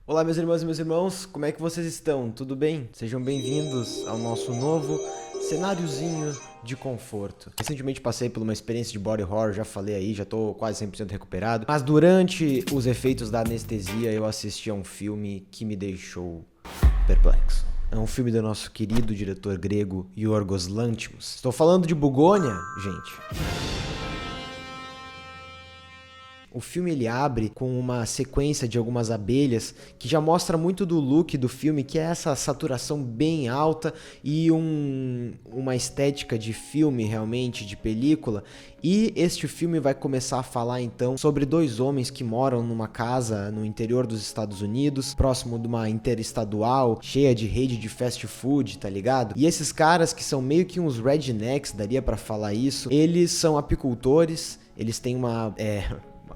Olá, meus irmãos e meus irmãos, como é que vocês estão? Tudo bem? Sejam bem-vindos ao nosso novo cenáriozinho de conforto. Recentemente passei por uma experiência de body horror, já falei aí, já tô quase 100% recuperado. Mas durante os efeitos da anestesia, eu assisti a um filme que me deixou perplexo. É um filme do nosso querido diretor grego Yorgos Lanthimos. Estou falando de Bugônia, gente. O filme ele abre com uma sequência de algumas abelhas que já mostra muito do look do filme, que é essa saturação bem alta e uma estética de filme realmente, de película. E este filme vai começar a falar então sobre dois homens que moram numa casa no interior dos Estados Unidos, próximo de uma interestadual cheia de rede de fast food, tá ligado? E esses caras que são meio que uns rednecks, daria pra falar isso, eles são apicultores, eles têm uma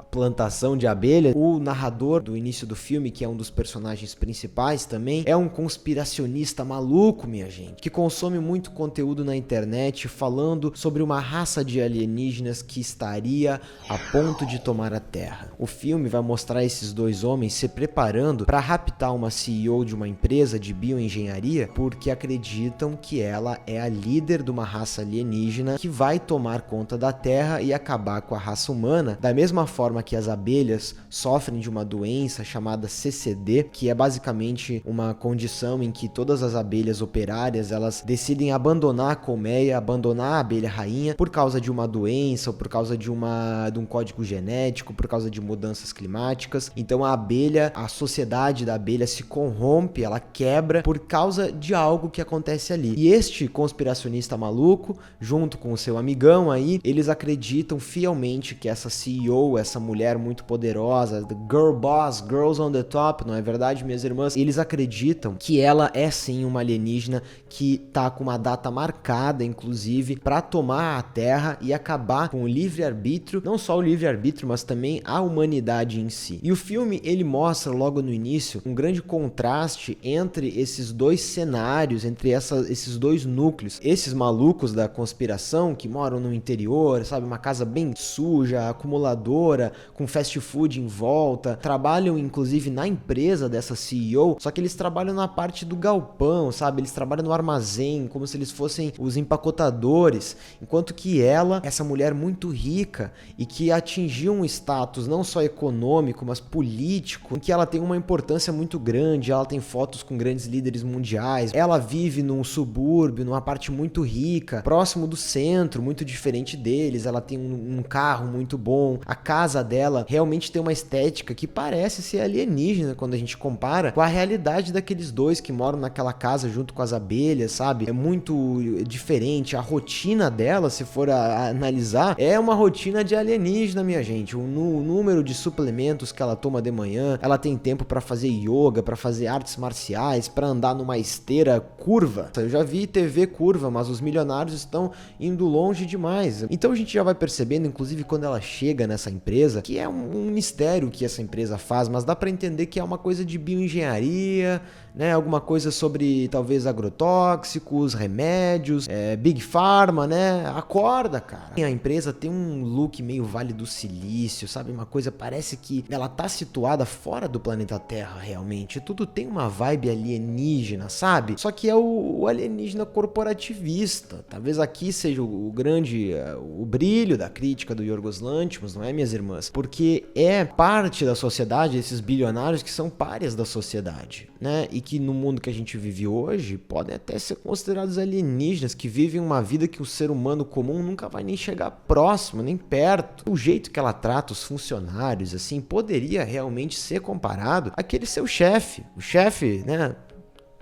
plantação de abelhas. O narrador do início do filme, que é um dos personagens principais também, é um conspiracionista maluco, minha gente, que consome muito conteúdo na internet falando sobre uma raça de alienígenas que estaria a ponto de tomar a Terra. O filme vai mostrar esses dois homens se preparando para raptar uma CEO de uma empresa de bioengenharia porque acreditam que ela é a líder de uma raça alienígena que vai tomar conta da Terra e acabar com a raça humana, da mesma forma que as abelhas sofrem de uma doença chamada CCD, que é basicamente uma condição em que todas as abelhas operárias, elas decidem abandonar a colmeia, abandonar a abelha rainha por causa de uma doença ou por causa de um código genético, por causa de mudanças climáticas. Então a sociedade da abelha se corrompe, ela quebra por causa de algo que acontece ali. E este conspiracionista maluco, junto com o seu amigão aí, eles acreditam fielmente que essa CEO, essa mulher muito poderosa, the girl boss, girls on the top, não é verdade, minhas irmãs? Eles acreditam que ela é sim uma alienígena que tá com uma data marcada, inclusive, para tomar a Terra e acabar com o livre-arbítrio, não só o livre-arbítrio, mas também a humanidade em si. E o filme, ele mostra logo no início um grande contraste entre esses dois cenários, entre esses dois núcleos. Esses malucos da conspiração que moram no interior, sabe, uma casa bem suja, acumuladora, com fast food em volta, trabalham inclusive na empresa dessa CEO, só que eles trabalham na parte do galpão, sabe? Eles trabalham no armazém, como se eles fossem os empacotadores, enquanto que ela, essa mulher muito rica e que atingiu um status não só econômico, mas político, em que ela tem uma importância muito grande, ela tem fotos com grandes líderes mundiais, ela vive num subúrbio, numa parte muito rica, próximo do centro, muito diferente deles, ela tem um carro muito bom, a casa dela realmente tem uma estética que parece ser alienígena quando a gente compara com a realidade daqueles dois que moram naquela casa junto com as abelhas, sabe? É muito diferente. A rotina dela, se for analisar, é uma rotina de alienígena, minha gente. O número de suplementos que ela toma de manhã, ela tem tempo pra fazer yoga, pra fazer artes marciais, pra andar numa esteira curva. Eu já vi TV curva, mas os milionários estão indo longe demais. Então a gente já vai percebendo, inclusive quando ela chega nessa empresa, que é um mistério que essa empresa faz, mas dá pra entender que é uma coisa de bioengenharia, né? Alguma coisa sobre talvez agrotóxicos, remédios, Big Pharma, né? Acorda, cara. A empresa tem um look meio Vale do Silício, sabe? Uma coisa, parece que ela tá situada fora do planeta Terra, realmente. Tudo tem uma vibe alienígena, sabe? Só que é o alienígena corporativista. Talvez aqui seja o grande, o brilho da crítica do Yorgos Lanthimos, não é, minhas irmãs? Porque é parte da sociedade, esses bilionários que são párias da sociedade, né? E que no mundo que a gente vive hoje podem até ser considerados alienígenas, que vivem uma vida que o ser humano comum nunca vai nem chegar próximo, nem perto. O jeito que ela trata os funcionários, assim, poderia realmente ser comparado àquele seu chefe. O chefe, né?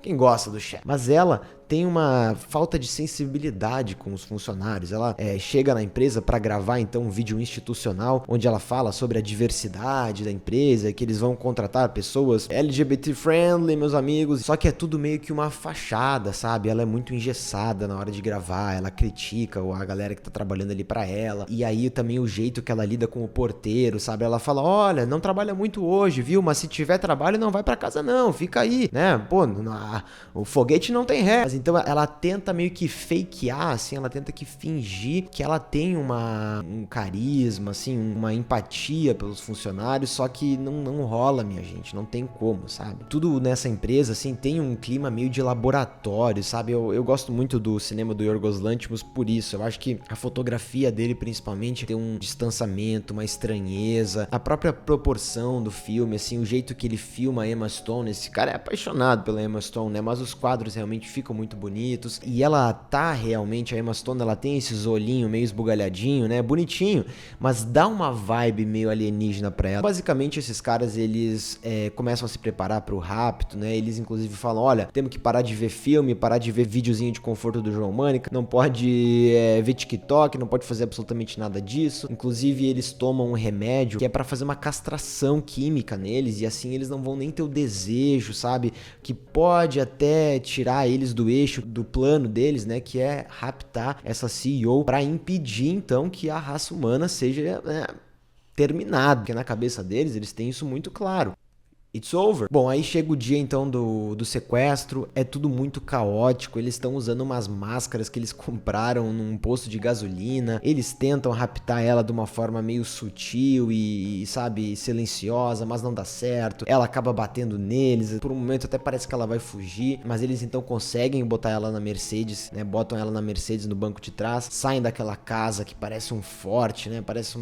Quem gosta do chefe? Mas ela tem uma falta de sensibilidade com os funcionários. Ela chega na empresa para gravar então um vídeo institucional onde ela fala sobre a diversidade da empresa, que eles vão contratar pessoas LGBT friendly, meus amigos. Só que é tudo meio que uma fachada, sabe? Ela é muito engessada na hora de gravar, ela critica a galera que tá trabalhando ali para ela. E aí também o jeito que ela lida com o porteiro, sabe? Ela fala: olha, não trabalha muito hoje, viu? Mas se tiver trabalho não vai para casa não, fica aí, né? Pô, o foguete não tem ré. Mas Então ela tenta meio que fakear, assim, ela tenta que fingir que ela tem um carisma, assim, uma empatia pelos funcionários, só que não rola, minha gente, não tem como, sabe? Tudo nessa empresa, assim, tem um clima meio de laboratório, sabe? Eu gosto muito do cinema do Yorgos Lanthimos por isso. Eu acho que a fotografia dele, principalmente, tem um distanciamento, uma estranheza, a própria proporção do filme, assim, o jeito que ele filma a Emma Stone. Esse cara é apaixonado pela Emma Stone, né? Mas os quadros realmente ficam muito bonitos. E ela tá realmente, a Emma Stone, ela tem esses olhinhos meio esbugalhadinho, né? Bonitinho, mas dá uma vibe meio alienígena pra ela. Basicamente, esses caras, eles começam a se preparar pro rapto, né? Eles, inclusive, falam, olha, temos que parar de ver filme, parar de ver videozinho de conforto do João Mânica, não pode ver TikTok, não pode fazer absolutamente nada disso. Inclusive, eles tomam um remédio que é pra fazer uma castração química neles, e assim eles não vão nem ter o desejo, sabe? Que pode até tirar eles do eixo, do plano deles, né? Que é raptar essa CEO pra impedir, então, que a raça humana seja terminada. Porque na cabeça deles, eles têm isso muito claro. It's over. Bom, aí chega o dia então do sequestro, é tudo muito caótico, eles estão usando umas máscaras que eles compraram num posto de gasolina, eles tentam raptar ela de uma forma meio sutil e, sabe, silenciosa, mas não dá certo, ela acaba batendo neles, por um momento até parece que ela vai fugir, mas eles então conseguem botar ela na Mercedes, né, botam ela na Mercedes no banco de trás, saem daquela casa que parece um forte, né, parece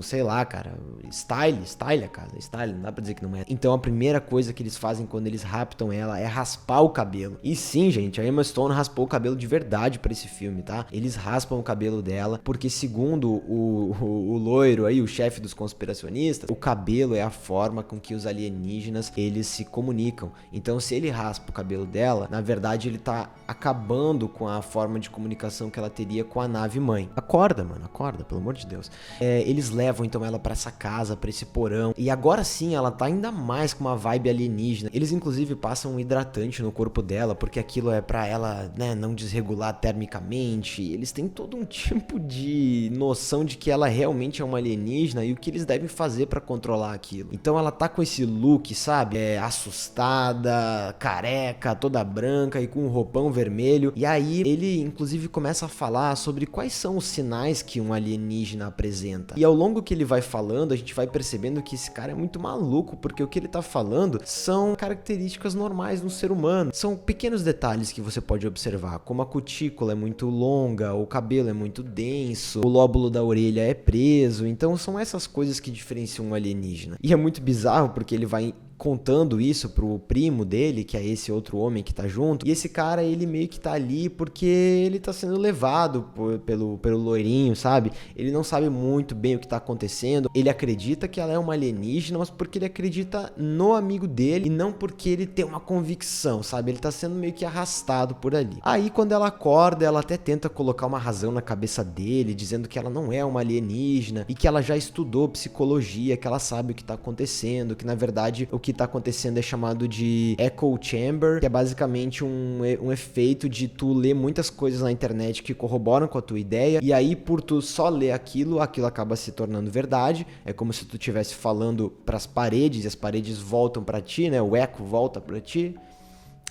sei lá, cara, style a casa, style, não dá pra dizer que não é. Então a primeira coisa que eles fazem quando eles raptam ela é raspar o cabelo. E sim, gente, a Emma Stone raspou o cabelo de verdade pra esse filme, tá? Eles raspam o cabelo dela, porque segundo o loiro aí, o chefe dos conspiracionistas, o cabelo é a forma com que os alienígenas, eles se comunicam. Então se ele raspa o cabelo dela, na verdade ele tá acabando com a forma de comunicação que ela teria com a nave mãe. Acorda, mano, acorda, pelo amor de Deus. Eles levam então ela pra essa casa, pra esse porão, e agora sim ela tá ainda mais com uma vibe alienígena. Eles inclusive passam um hidratante no corpo dela, porque aquilo é pra ela, né, não desregular termicamente. Eles têm todo um tipo de noção de que ela realmente é uma alienígena e o que eles devem fazer pra controlar aquilo. Então ela tá com esse look, sabe, assustada, careca, toda branca e com um roupão vermelho. E aí ele inclusive começa a falar sobre quais são os sinais que um alienígena apresenta. E ao longo que ele vai falando, a gente vai percebendo que esse cara é muito maluco, porque o que ele tá falando são características normais no ser humano. São pequenos detalhes que você pode observar, como a cutícula é muito longa, o cabelo é muito denso, o lóbulo da orelha é preso. Então são essas coisas que diferenciam um alienígena. E é muito bizarro porque ele vai contando isso pro primo dele, que é esse outro homem que tá junto, e esse cara, ele meio que tá ali porque ele tá sendo levado pelo loirinho, sabe? Ele não sabe muito bem o que tá acontecendo, ele acredita que ela é uma alienígena, mas porque ele acredita no amigo dele e não porque ele tem uma convicção, sabe? Ele tá sendo meio que arrastado por ali. Aí quando ela acorda, ela até tenta colocar uma razão na cabeça dele, dizendo que ela não é uma alienígena e que ela já estudou psicologia, que ela sabe o que tá acontecendo, que na verdade o que tá acontecendo é chamado de echo chamber, que é basicamente um efeito de tu ler muitas coisas na internet que corroboram com a tua ideia, e aí por tu só ler aquilo acaba se tornando verdade. É como se tu estivesse falando pras paredes e as paredes voltam pra ti, né? O eco volta pra ti.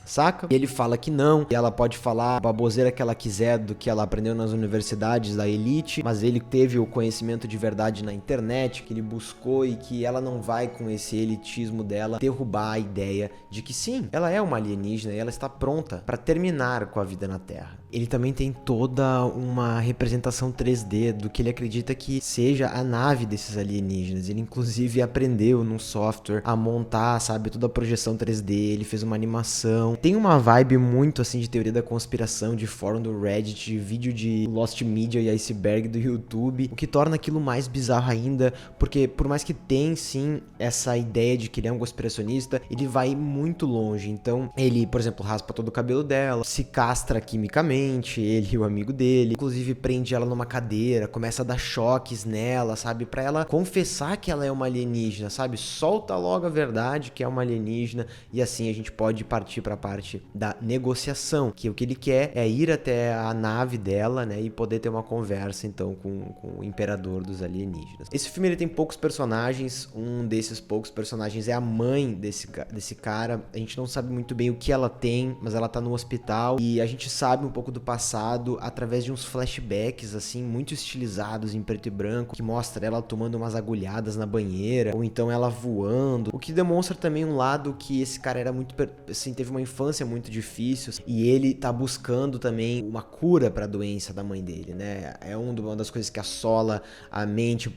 Saca? E ele fala que não, e ela pode falar a baboseira que ela quiser do que ela aprendeu nas universidades da elite, mas ele teve o conhecimento de verdade na internet, que ele buscou, e que ela não vai com esse elitismo dela derrubar a ideia de que sim, ela é uma alienígena e ela está pronta para terminar com a vida na Terra. Ele também tem toda uma representação 3D do que ele acredita que seja a nave desses alienígenas. Ele inclusive aprendeu num software a montar, sabe, toda a projeção 3D, ele fez uma animação. Tem uma vibe muito assim de teoria da conspiração, de fórum do Reddit, de vídeo de Lost Media e Iceberg do YouTube, o que torna aquilo mais bizarro ainda, porque por mais que tem sim essa ideia de que ele é um conspiracionista, ele vai muito longe. Então ele, por exemplo, raspa todo o cabelo dela, se castra quimicamente, ele e o amigo dele, inclusive prende ela numa cadeira, começa a dar choques nela, sabe, pra ela confessar que ela é uma alienígena, sabe, solta logo a verdade que é uma alienígena, e assim a gente pode partir pra parte da negociação, que o que ele quer é ir até a nave dela, né, e poder ter uma conversa, então, com o imperador dos alienígenas. Esse filme, ele tem poucos personagens, um desses poucos personagens é a mãe desse cara. A gente não sabe muito bem o que ela tem, mas ela tá no hospital, e a gente sabe um pouco do passado através de uns flashbacks, assim, muito estilizados em preto e branco, que mostra ela tomando umas agulhadas na banheira, ou então ela voando, o que demonstra também um lado que esse cara era muito, assim, teve uma infância muito difícil, e ele tá buscando também uma cura pra doença da mãe dele, né? É uma das coisas que assola a mente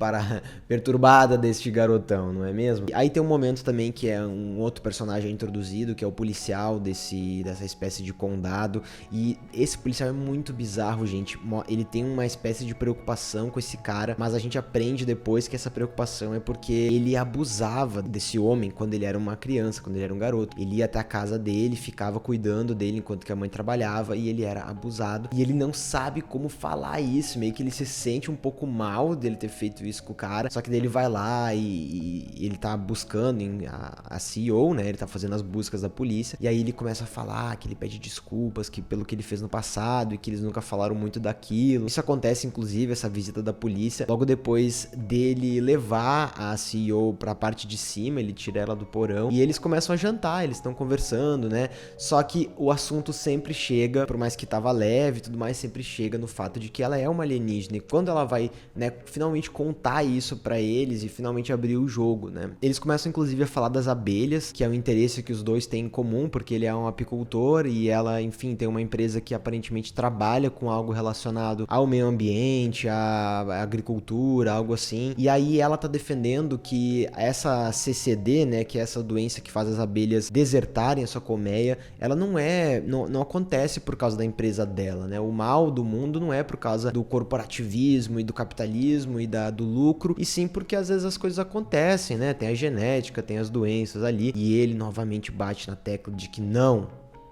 perturbada deste garotão, não é mesmo? Aí tem um momento também que é um outro personagem introduzido, que é o policial dessa espécie de condado, e esse policial é muito bizarro, gente. Ele tem uma espécie de preocupação com esse cara, mas a gente aprende depois que essa preocupação é porque ele abusava desse homem quando ele era uma criança, quando ele era um garoto. Ele ia até a casa dele, ficava cuidando dele enquanto que a mãe trabalhava, e ele era abusado, e ele não sabe como falar isso, meio que ele se sente um pouco mal dele ter feito isso com o cara, só que daí ele vai lá e ele tá buscando a CEO, né, ele tá fazendo as buscas da polícia, e aí ele começa a falar que ele pede desculpas pelo que ele fez no passado, e que eles nunca falaram muito daquilo. Isso acontece, inclusive, essa visita da polícia, logo depois dele levar a CEO pra parte de cima, ele tira ela do porão, e eles começam a jantar, eles estão conversando, né, só que o assunto sempre chega, por mais que tava leve e tudo mais, sempre chega no fato de que ela é uma alienígena, e quando ela vai, né, finalmente contar isso pra eles e finalmente abrir o jogo, né, eles começam inclusive a falar das abelhas, que é um interesse que os dois têm em comum, porque ele é um apicultor e ela, enfim, tem uma empresa que aparentemente trabalha com algo relacionado ao meio ambiente, à agricultura, algo assim, e aí ela tá defendendo que essa CCD, né, que é essa doença que faz as abelhas desertarem a sua colmeia, ela não acontece por causa da empresa dela, né, o mal do mundo não é por causa do corporativismo e do capitalismo e do lucro, e sim porque às vezes as coisas acontecem, né, tem a genética, tem as doenças ali, e ele novamente bate na tecla de que não,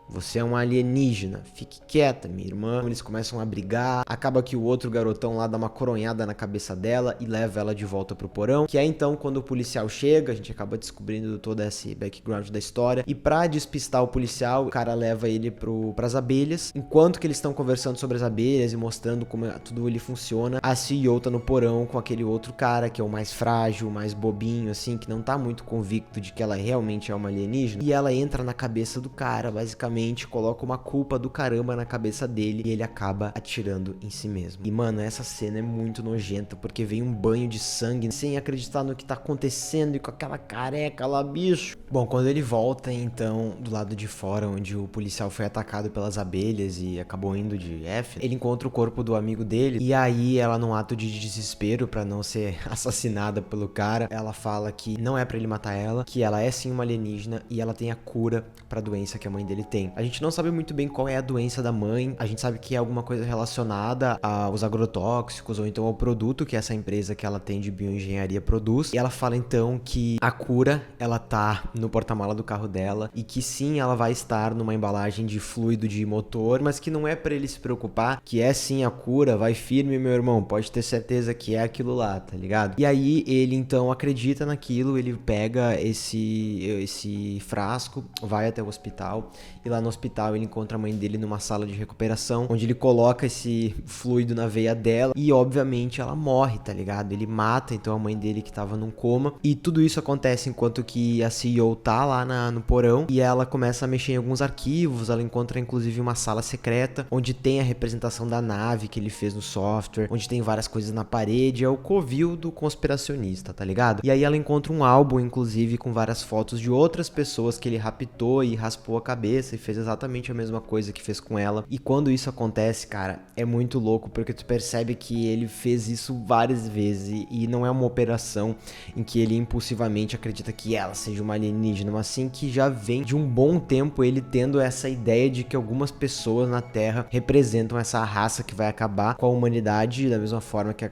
você é um alienígena, fique quieta, minha irmã. Eles começam a brigar, acaba que o outro garotão lá dá uma coronhada na cabeça dela e leva ela de volta pro porão, que é então quando o policial chega, a gente acaba descobrindo todo esse background da história, e pra despistar o policial, o cara leva ele pras abelhas. Enquanto que eles estão conversando sobre as abelhas e mostrando como tudo ali funciona, a CEO tá no porão com aquele outro cara, que é o mais frágil, o mais bobinho, assim, que não tá muito convicto de que ela realmente é uma alienígena, e ela entra na cabeça do cara, basicamente coloca uma culpa do caramba na cabeça dele, e ele acaba atirando em si mesmo. E mano, essa cena é muito nojenta, porque vem um banho de sangue sem acreditar no que tá acontecendo, e com aquela careca lá, bicho. Bom, quando ele volta então do lado de fora, onde o policial foi atacado pelas abelhas e acabou indo de F, ele encontra o corpo do amigo dele, e aí ela, num ato de desespero pra não ser assassinada pelo cara, ela fala que não é pra ele matar ela, que ela é sim uma alienígena e ela tem a cura pra doença que a mãe dele tem. A gente não sabe muito bem qual é a doença da mãe, a gente sabe que é alguma coisa relacionada aos agrotóxicos ou então ao produto que essa empresa que ela tem de bioengenharia produz, e ela fala então que a cura, ela tá no porta-mala do carro dela, e que sim, ela vai estar numa embalagem de fluido de motor, mas que não é pra ele se preocupar, que é sim a cura, vai firme, meu irmão, pode ter certeza que é aquilo lá, tá ligado? E aí ele então acredita naquilo, ele pega esse frasco, vai até o hospital, e lá no hospital ele encontra a mãe dele numa sala de recuperação, onde ele coloca esse fluido na veia dela, e obviamente ela morre, tá ligado? Ele mata então a mãe dele, que tava num coma, e tudo isso acontece enquanto que a CEO tá lá no porão, e ela começa a mexer em alguns arquivos. Ela encontra inclusive uma sala secreta, onde tem a representação da nave que ele fez no software, onde tem várias coisas na parede, é o covil do conspiracionista, tá ligado? E aí ela encontra um álbum, inclusive, com várias fotos de outras pessoas que ele raptou e raspou a cabeça, e fez exatamente a mesma coisa que fez com ela. E quando isso acontece, cara, é muito louco, porque tu percebe que ele fez isso várias vezes, e não é uma operação em que ele impulsivamente acredita que ela seja uma alienígena, mas sim que já vem de um bom tempo ele tendo essa ideia de que algumas pessoas na Terra representam essa raça que vai acabar com a humanidade da mesma forma que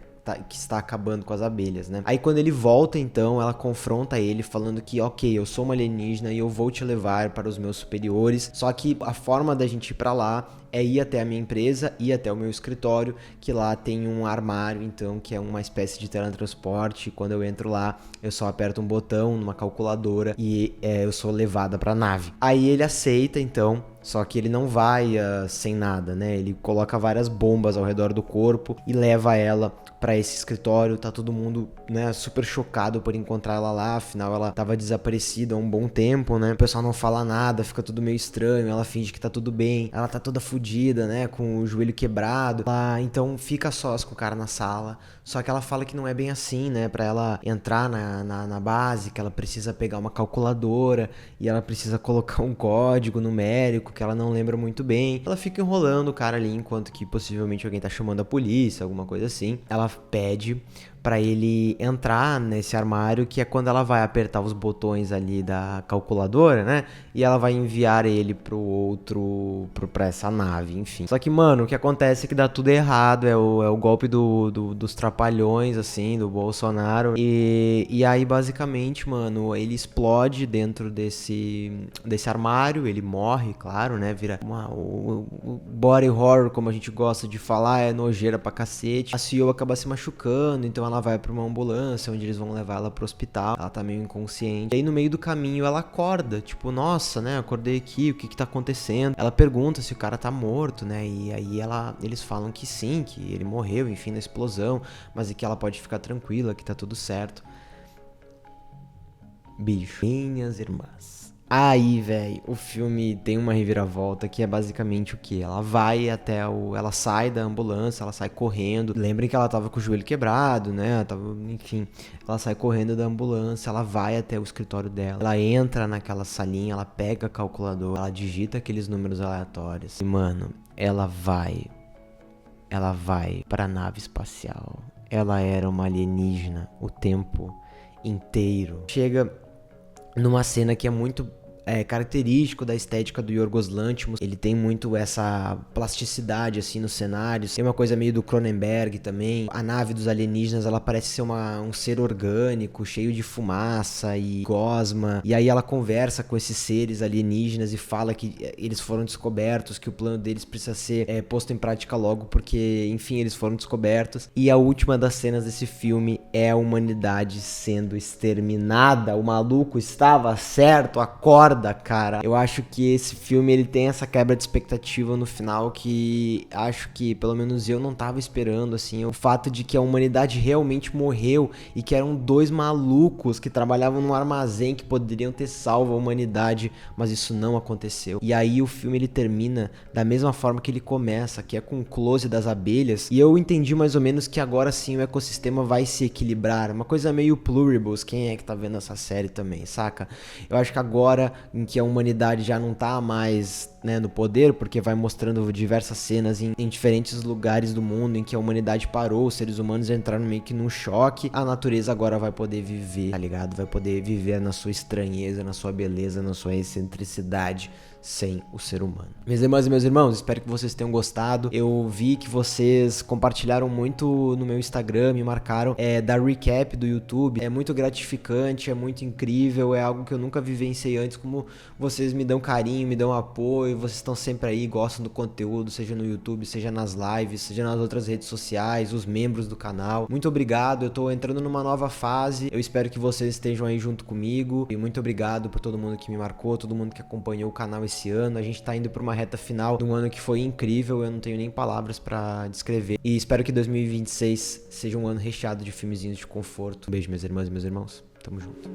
está acabando com as abelhas, né? Aí quando ele volta, então, ela confronta ele falando que, ok, eu sou uma alienígena e eu vou te levar para os meus superiores, só que a forma da gente ir pra lá é ir até a minha empresa, ir até o meu escritório, que lá tem um armário, então, que é uma espécie de teletransporte. Quando eu entro lá, eu só aperto um botão numa calculadora e eu sou levada pra nave. Aí ele aceita, então, só que ele não vai sem nada, né? Ele coloca várias bombas ao redor do corpo e leva ela pra esse escritório. Tá todo mundo, né, super chocado por encontrar ela lá. Afinal, ela tava desaparecida há um bom tempo, né? O pessoal não fala nada, fica tudo meio estranho. Ela finge que tá tudo bem. Ela tá toda fodida, né? Com o joelho quebrado. Então fica sós com o cara na sala. Só que ela fala que não é bem assim, né? Pra ela entrar na base, que ela precisa pegar uma calculadora e ela precisa colocar um código numérico que ela não lembra muito bem. Ela fica enrolando o cara ali enquanto que possivelmente alguém tá chamando a polícia, alguma coisa assim. Ela pede pra ele entrar nesse armário, que é quando ela vai apertar os botões ali da calculadora, né? E ela vai enviar ele pra essa nave, enfim. Só que, mano, o que acontece é que dá tudo errado, é o golpe dos trapalhões, assim, do Bolsonaro. E aí, basicamente, mano, ele explode dentro desse armário, ele morre, claro, né? Vira o body horror, como a gente gosta de falar, é nojeira pra cacete. A CEO acaba se machucando, então ela vai pra uma ambulância, onde eles vão levar ela pro hospital. Ela tá meio inconsciente. E aí, no meio do caminho, ela acorda. Tipo, nossa, né? Acordei aqui, o que tá acontecendo? Ela pergunta se o cara tá morto, né? E aí eles falam que sim, que ele morreu, enfim, na explosão. Mas que ela pode ficar tranquila, que tá tudo certo. Bicho. Minhas irmãs. Aí, velho, o filme tem uma reviravolta que é basicamente o quê? Ela vai até ela sai da ambulância, ela sai correndo. Lembrem que ela tava com o joelho quebrado, né? Enfim, ela sai correndo da ambulância, ela vai até o escritório dela. Ela entra naquela salinha, ela pega a calculadora, ela digita aqueles números aleatórios. E, mano, ela vai pra nave espacial. Ela era uma alienígena o tempo inteiro. Chega numa cena que é muito característico da estética do Yorgos Lanthimos. Ele tem muito essa plasticidade assim nos cenários. Tem uma coisa meio do Cronenberg também. A nave dos alienígenas, ela parece ser um ser orgânico, cheio de fumaça e gosma. E aí ela conversa com esses seres alienígenas e fala que eles foram descobertos, que o plano deles precisa ser posto em prática logo, porque, enfim, eles foram descobertos. E a última das cenas desse filme é a humanidade sendo exterminada. O maluco estava certo, acorda, cara. Eu acho que esse filme, ele tem essa quebra de expectativa no final que acho que, pelo menos eu não tava esperando, assim. O fato de que a humanidade realmente morreu e que eram dois malucos que trabalhavam num armazém que poderiam ter salvo a humanidade, mas isso não aconteceu. E aí o filme, ele termina da mesma forma que ele começa, que é com o close das abelhas. E eu entendi mais ou menos que agora sim o ecossistema vai se equilibrar. Uma coisa meio Pluribus, quem é que tá vendo essa série também, saca? Eu acho que agora, em que a humanidade já não tá mais, né, no poder, porque vai mostrando diversas cenas em diferentes lugares do mundo em que a humanidade parou, os seres humanos entraram meio que num choque, a natureza agora vai poder viver, tá ligado? Vai poder viver na sua estranheza, na sua beleza, na sua excentricidade, sem o ser humano. Minhas irmãs e meus irmãos, espero que vocês tenham gostado. Eu vi que vocês compartilharam muito no meu Instagram, me marcaram da recap do YouTube. É muito gratificante, é muito incrível, é algo que eu nunca vivenciei antes, como vocês me dão carinho, me dão apoio, vocês estão sempre aí, gostam do conteúdo, seja no YouTube, seja nas lives, seja nas outras redes sociais, os membros do canal. Muito obrigado, eu tô entrando numa nova fase, eu espero que vocês estejam aí junto comigo, e muito obrigado por todo mundo que me marcou, todo mundo que acompanhou o canal esse ano. A gente tá indo pra uma reta final de um ano que foi incrível, eu não tenho nem palavras pra descrever, e espero que 2026 seja um ano recheado de filmezinhos de conforto. Um beijo, minhas irmãs e meus irmãos, tamo junto.